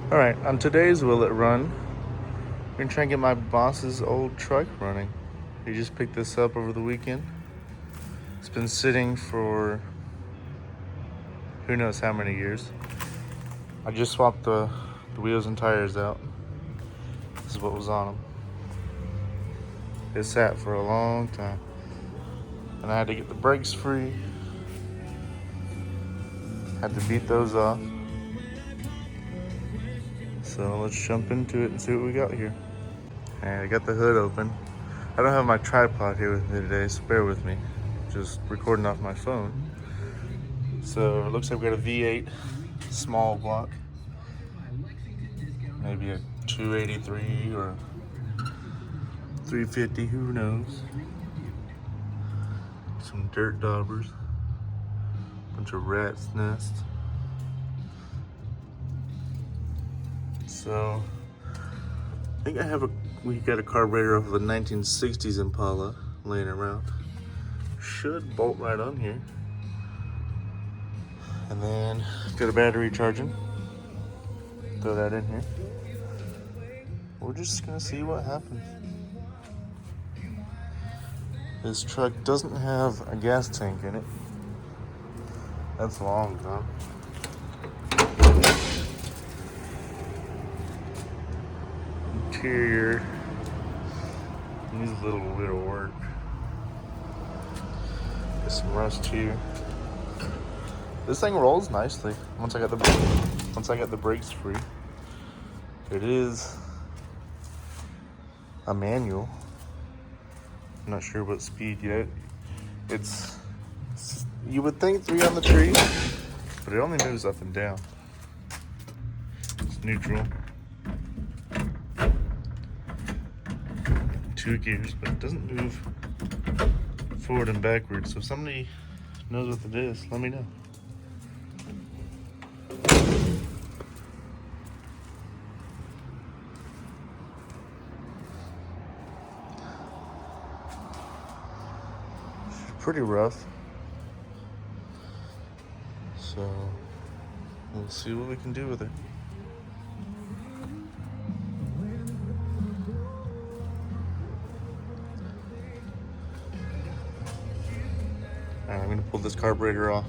All right, on today's Will It Run, we're gonna try and get my boss's old truck running. He just picked this up over the weekend. It's been sitting for who knows how many years. I just swapped the wheels and tires out. This is what was on them. It sat for a long time. And I had to get the brakes free. Had to beat those off. So let's jump into it and see what we got here. And I got the hood open. I don't have my tripod here with me today, so bear with me. Just recording off my phone. So it looks like we got a V8 small block. Maybe a 283 or 350, who knows. Some dirt daubers. Bunch of rats' nests. So I think we got a carburetor off of a 1960s Impala laying around. Should bolt right on here. And then got a battery charging. Throw that in here. We're just gonna see what happens. This truck doesn't have a gas tank in it. That's long gone. Interior needs a little bit of work. Got some rust here. This thing rolls nicely once I got the brakes free. It is a manual. I'm not sure what speed yet. It's you would think 3 on the tree, but it only moves up and down. It's neutral. 2 gears, but it doesn't move forward and backwards. So if somebody knows what it is, let me know. Pretty rough. So we'll see what we can do with it. Alright, I'm gonna pull this carburetor off,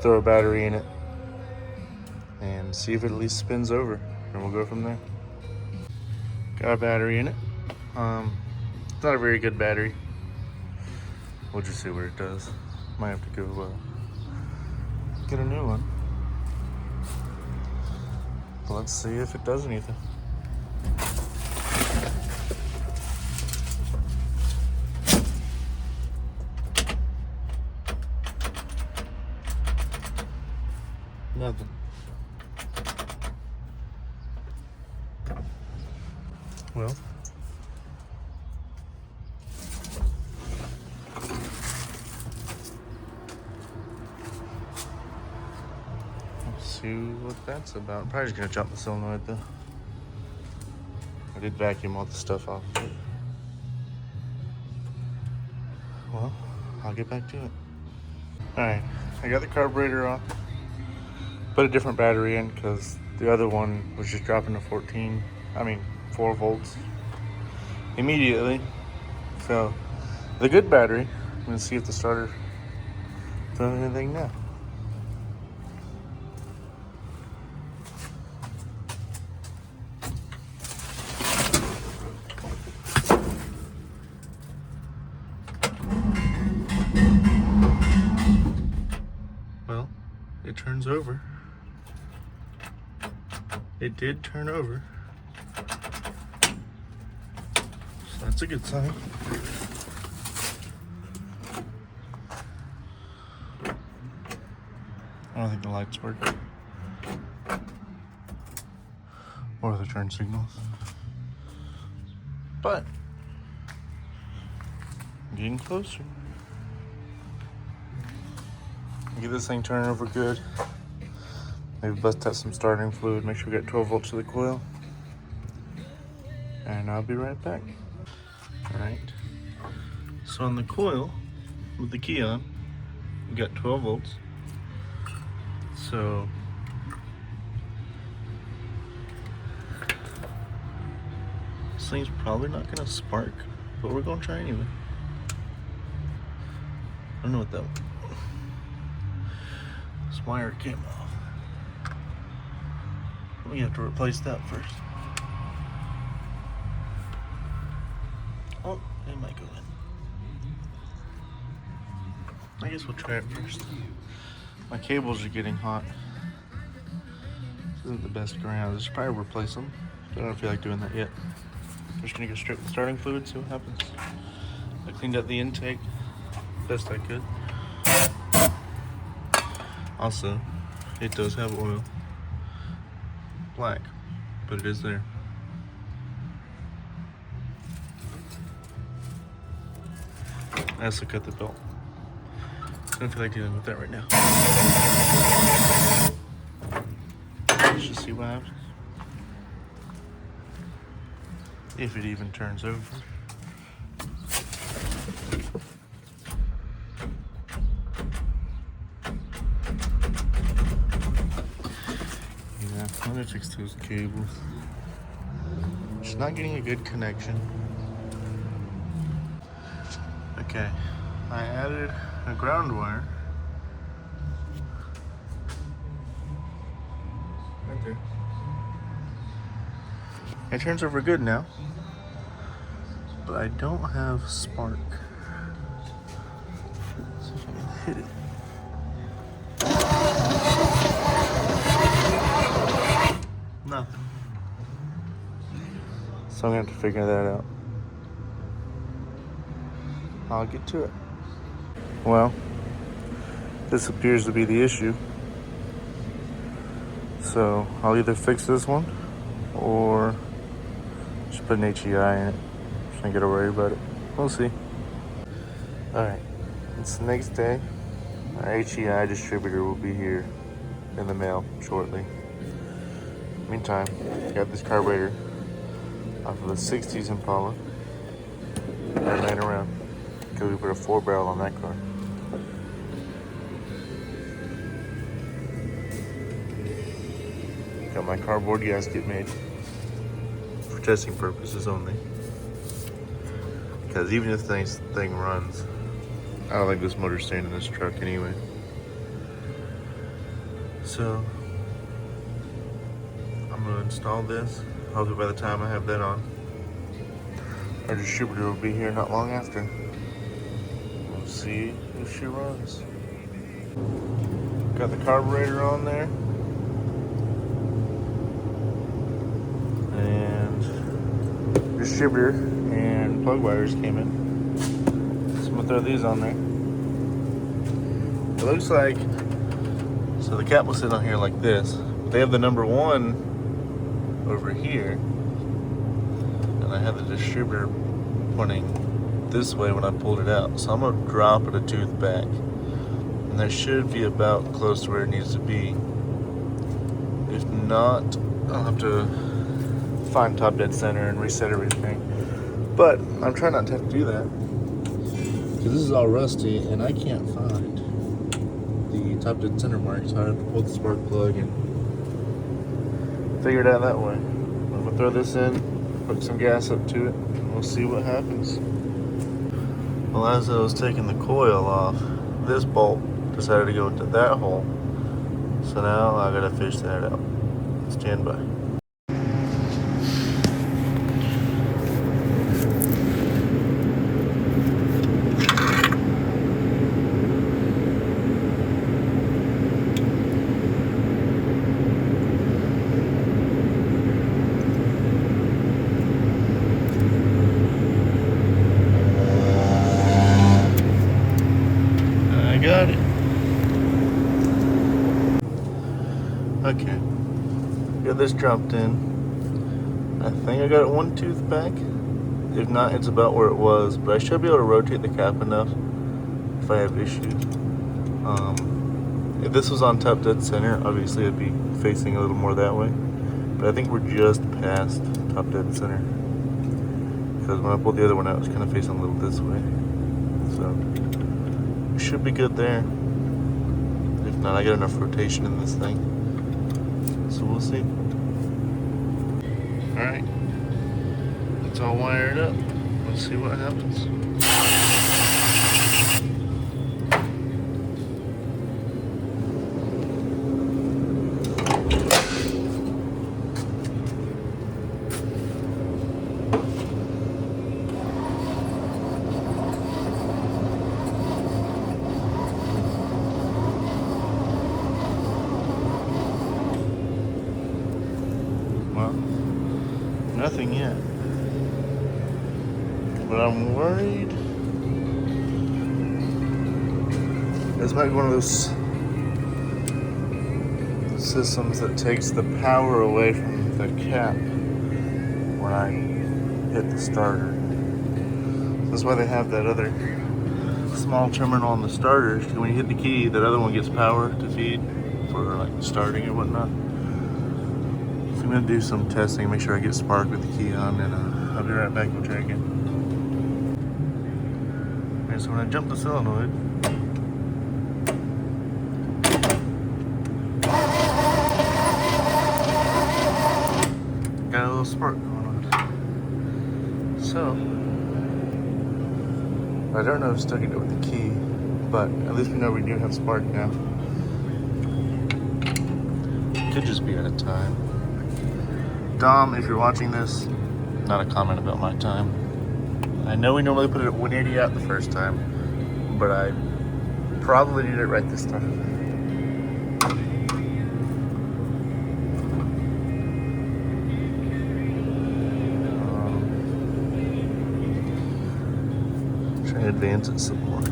throw a battery in it, and see if it at least spins over, and we'll go from there. Got a battery in it. It's not a very good battery. We'll just see what it does. Might have to go get a new one. But let's see if it does anything. Nothing. Well, see what that's about. I'm probably just gonna jump the solenoid though. I did vacuum all the stuff off. Well, I'll get back to it. Alright, I got the carburetor off. Put a different battery in because the other one was just dropping to 4 volts immediately. So the good battery, I'm gonna see if the starter doing anything now. Well, it turns over. It did turn over. So that's a good sign. I don't think the lights work. Or the turn signals. But getting closer. Get this thing turning over good. Maybe bust out some starting fluid. Make sure we get 12 volts to the coil. And I'll be right back. Alright. So on the coil, with the key on, we got 12 volts. So thing's probably not gonna spark, but we're gonna try anyway. I don't know what that this wire came off. We have to replace that first. Oh, it might go in. I guess we'll try it first. My cables are getting hot. This isn't the best ground. I should probably replace them. I don't feel like doing that yet. I'm just gonna go straight with starting fluid, see what happens. I cleaned up the intake best I could. Also, it does have oil. Black, but it is there. I also cut the belt. I don't feel like dealing with that right now. Let's just see what happens. If it even turns over. Yeah, I'm gonna fix those cables. Just not getting a good connection. Okay, I added a ground wire. Right there. It turns over good now, but I don't have spark. Let's see if I can hit it. Nothing. So I'm gonna have to figure that out. I'll get to it. Well, this appears to be the issue. So I'll either fix this one or just put an HEI in it. Just ain't gotta worry about it. We'll see. Alright, it's the next day. Our HEI distributor will be here in the mail shortly. Meantime, got this carburetor off of the 60s Impala. They're laying around because we put a 4-barrel on that car. Got my cardboard gasket made for testing purposes only. Because even if this thing runs, I don't think this motor's staying in this truck anyway. So I'm gonna install this. Hopefully by the time I have that on, our distributor will be here not long after. We'll see if she runs. Got the carburetor on there. And distributor and plug wires came in. So I'm gonna throw these on there. It looks like, so the cap will sit on here like this. They have the number 1 over here, and I had the distributor pointing this way when I pulled it out. So I'm gonna drop it a tooth back, and that should be about close to where it needs to be. If not, I'll have to find top dead center and reset everything. But I'm trying not to have to do that because this is all rusty and I can't find the top dead center mark, so I have to pull the spark plug and figure it out that way. I'm gonna throw this in, hook some gas up to it, and we'll see what happens. Well, as I was taking the coil off, this bolt decided to go into that hole. So now I gotta fish that out. Stand by. Got it. Okay. Got this dropped in. I think I got it 1 tooth back. If not, it's about where it was, but I should be able to rotate the cap enough if I have issues. If this was on top dead center, obviously it'd be facing a little more that way. But I think we're just past top dead center. Because when I pulled the other one out, it was kind of facing a little this way. So should be good there. If not, I got enough rotation in this thing, so we'll see. All right, It's all wired up. Let's see what happens. Well, nothing yet. But I'm worried. This might be one of those systems that takes the power away from the cap when I hit the starter. So that's why they have that other small terminal on the starter. When you hit the key, that other one gets power to feed for like starting or whatnot. So I'm gonna do some testing, make sure I get spark with the key on, and I'll be right back. We'll try again. Okay, so when I jump the solenoid, got a little spark going on. So I don't know if it's stuck it with the key, but at least we know we do have spark now. Could just be out of time. Dom, if you're watching this, not a comment about my time. I know we normally put it at 180 out the first time, but I probably did it right this time. Try to advance it some more.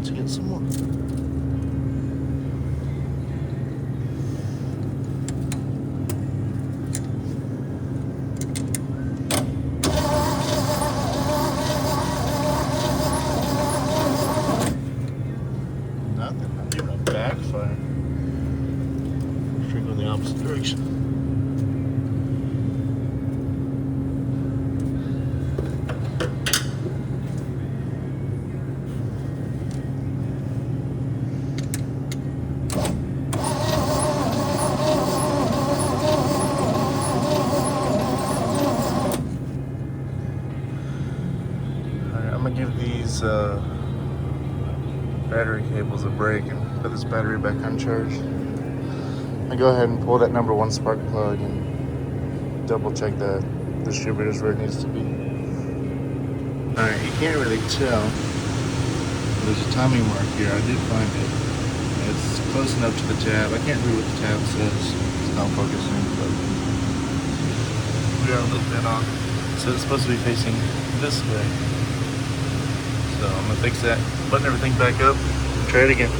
To get some more. Nothing. I'm giving a backfire. Drink in the opposite direction. I'm gonna give these battery cables a break and put this battery back on charge. I go ahead and pull that number 1 spark plug and double check the distributor's where it needs to be. Alright, you can't really tell. There's a timing mark here. I did find it. It's close enough to the tab. I can't read what the tab says. It's not focusing, but we got a little bit on. So it's supposed to be facing this way. So I'm gonna fix that, button everything back up, and try it again.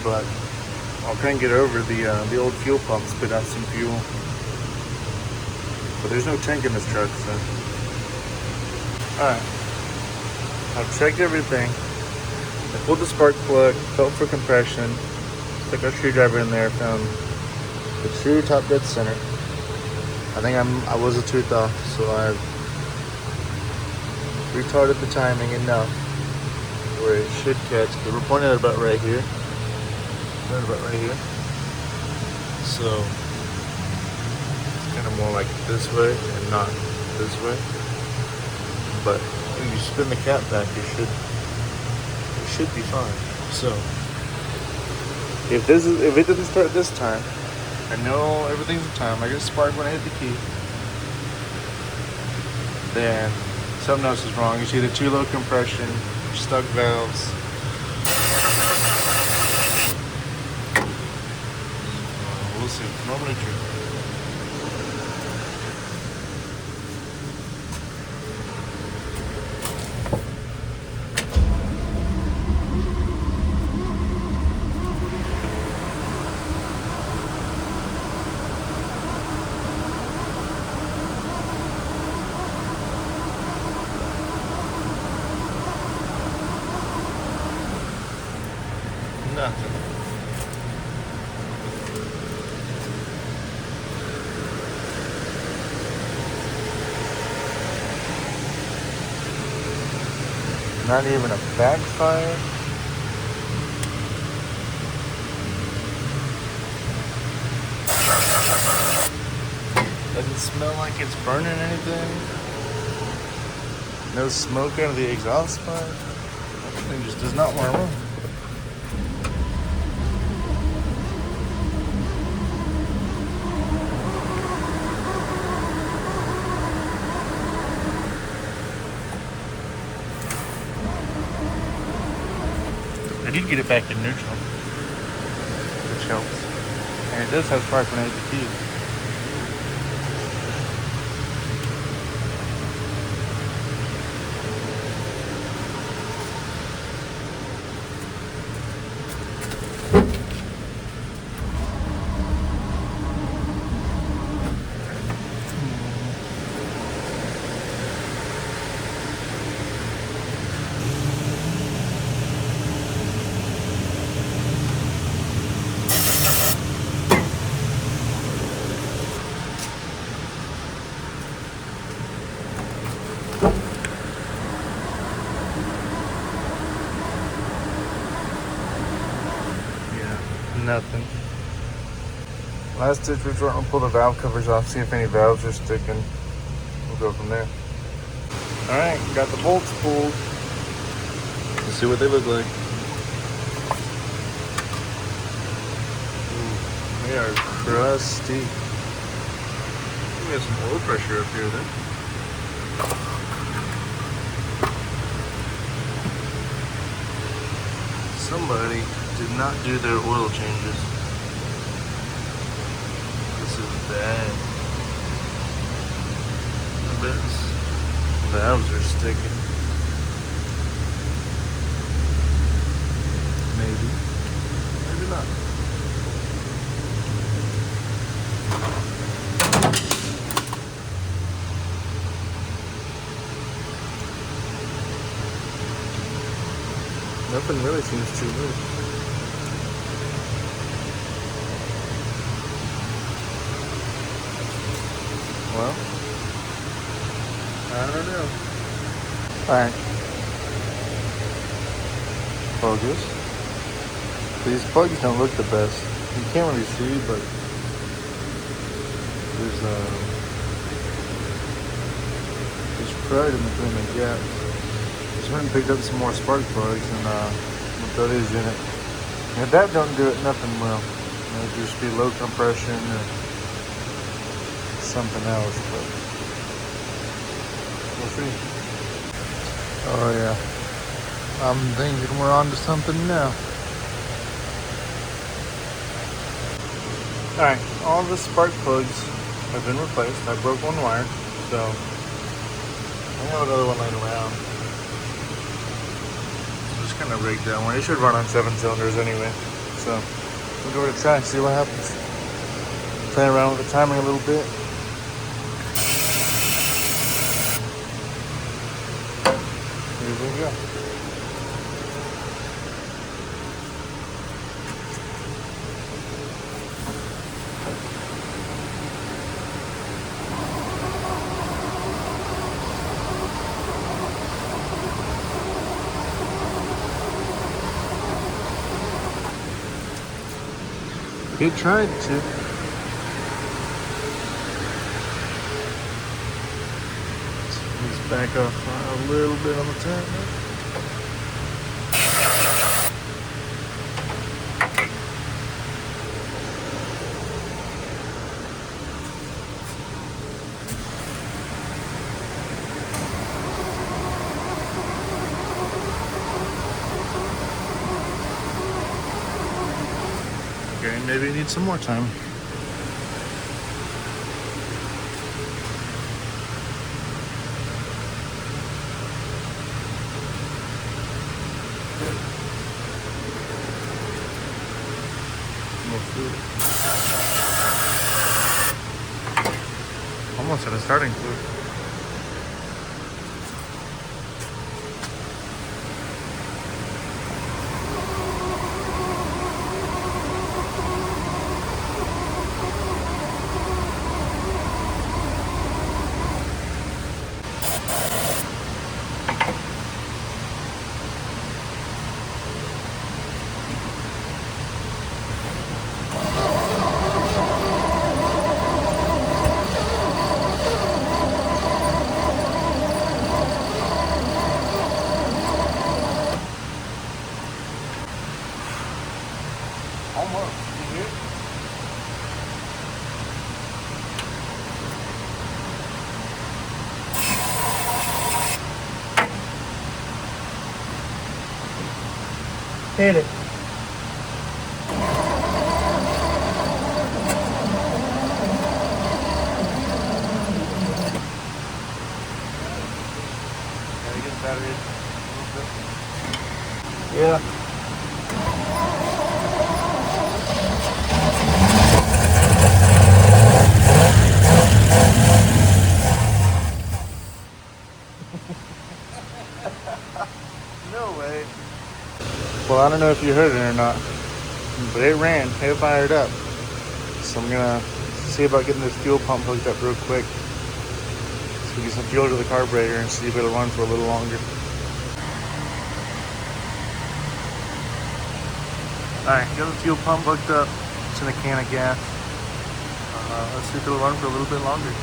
But I'll try and get over the old fuel pump, spit out some fuel. But there's no tank in this truck, so. Alright. I've checked everything. I pulled the spark plug, felt for compression, stuck our screwdriver in there, found the true top dead center. I think I was a tooth off, so I've retarded the timing enough where it should catch. But we're pointing at about right here. Right about right here. So it's kind of more like this way and not this way. But when you spin the cap back, it should be fine. So if it doesn't start this time, I know everything's in time. I get a spark when I hit the key. Then something else is wrong. It's either too low compression, stuck valves. We'll see. Normally true. Nothing. Not even a backfire. Doesn't smell like it's burning anything. No smoke out of the exhaust pipe. Everything just does not want to run. I did get it back in neutral, which helps. And it does have spark when I hit the keys. Nothing. Last ditch, we're trying to pull the valve covers off, see if any valves are sticking. We'll go from there. All right, got the bolts pulled. Let's see what they look like. Ooh, they are crusty. We got some oil pressure up here then. Somebody did not do their oil changes. This is bad. I bet valves are sticking. Maybe. Maybe not. Nothing really seems too loose. Well, I don't know. Alright. Focus. These plugs don't look the best. You can't really see, but there's crud in between the gaps. Just went and picked up some more spark plugs and we'll throw these in it. And if that don't do it, nothing will. It'll just be low compression or something else, but we'll see. Oh yeah, I'm thinking we're on to something now. All right, all the spark plugs have been replaced. I broke one wire, so I have another one laying around. So just kind of rigged that one. It should run on 7 cylinders anyway, so we'll give it a try, see what happens. Play around with the timing a little bit. Here we go. It tried to. Let's back off a little bit on the turn. Okay, maybe it needs some more time. Almost at a starting fluid. come up. You hear? Hit it. Gotta get the battery a little bit. Yeah. No way. Well, I don't know if you heard it or not, but it ran. It fired up. So I'm gonna see about getting this fuel pump hooked up real quick, so we get some fuel to the carburetor and see if it'll run for a little longer. Alright, got the fuel pump hooked up. It's in a can of gas. Let's see if it'll run for a little bit longer.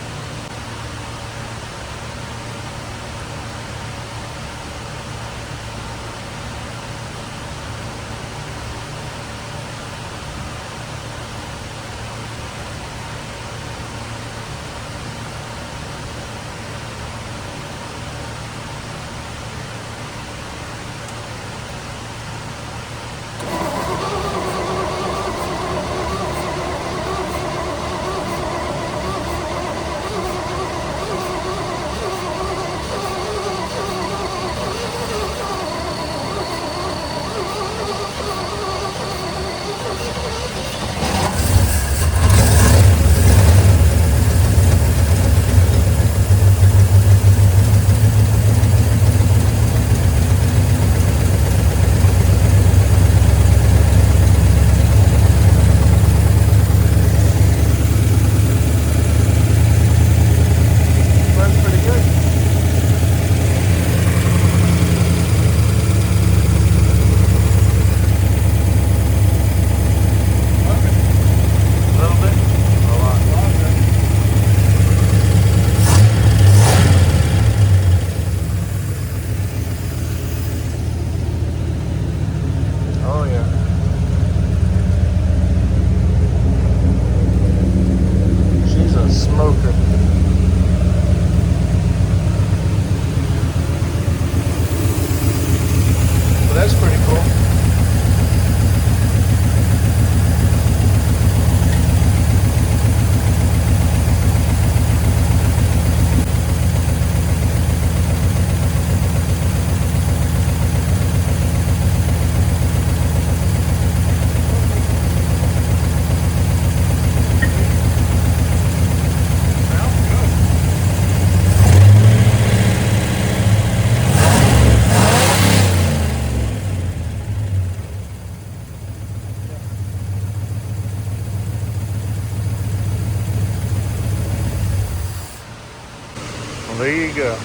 Well, there you go.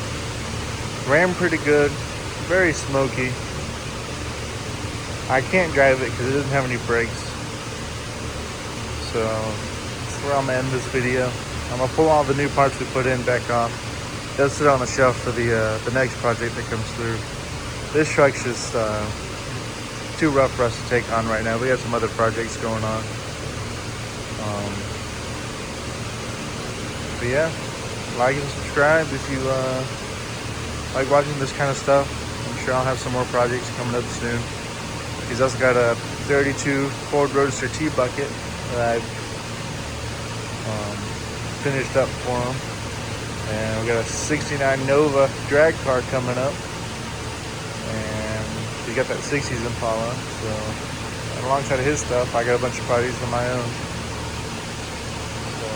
Ran pretty good, very smoky. I can't drive it because it doesn't have any brakes. So that's where I'm gonna end this video. I'm gonna pull all the new parts we put in back off. They'll sit on the shelf for the next project that comes through. This truck's just too rough for us to take on right now. We got some other projects going on. But yeah, like and subscribe if you like watching this kind of stuff. I'm sure I'll have some more projects coming up soon. He's also got a 32 Ford Roadster T-Bucket that I've finished up for him. And we got a 69 Nova drag car coming up. And he got that 60s Impala. So, and alongside of his stuff, I got a bunch of projects of my own. So,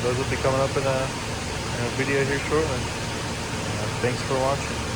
those will be coming up in a video here shortly. Thanks for watching.